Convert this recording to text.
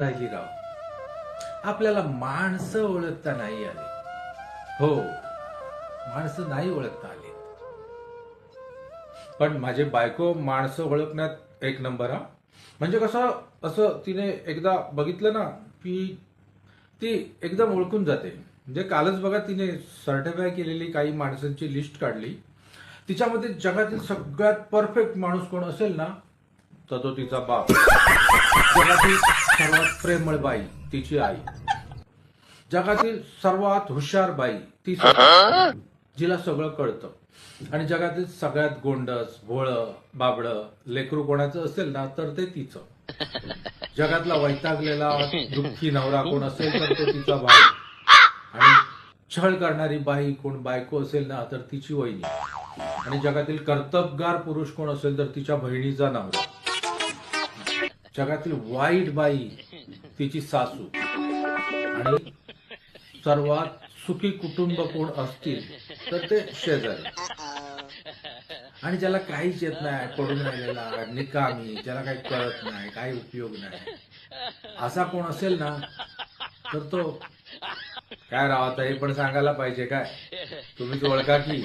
राहिली राव. आपल्याला माणसं ओळखता नाही आली. हो, माणसं नाही ओळखता आली. पण माझे बायको माणसं ओळखण्यात एक नंबर हा. म्हणजे कसं असं तिने एकदा बघितलं ना की ती एकदम ओळखून जाते. म्हणजे कालच बघा तिने सर्टिफाय केलेली काही माणसांची लिस्ट काढली. तिच्यामध्ये जगातील सगळ्यात परफेक्ट माणूस कोण असेल ना तर तो तिचा बाप. जगातील सर्वात प्रेमळ बाई तिची आई. जगातील सर्वात हुशार बाई ती स्वतः, जिला सगळं कळतं. आणि जगातील सगळ्यात गोंडस भोळं बाबडं लेकरू कोणाचं असेल ना तर ते तिचं. जगातला वैतागलेला दुःखी नवरा कोण असेल तर तो तिचा भाऊ. आणि छळ करणारी बाई कोण बायको असेल ना तर तिची वहिनी. आणि जगातील कर्तबगार पुरुष कोण असेल तर तिच्या बहिणीचा नवरा. जगातील वाईट बाई तिची सासू. आणि सर्वात सुखी कुटुंब कोण असतील तर ते शेजारी. आणि ज्याला काहीच येत नाही, पडून राहिलेला निकामी, ज्याला काही कळत नाही, काही उपयोग नाही, असा कोण असेल ना तर तो काय राहता हे पण सांगायला पाहिजे काय. तुम्हीच ओळखा की.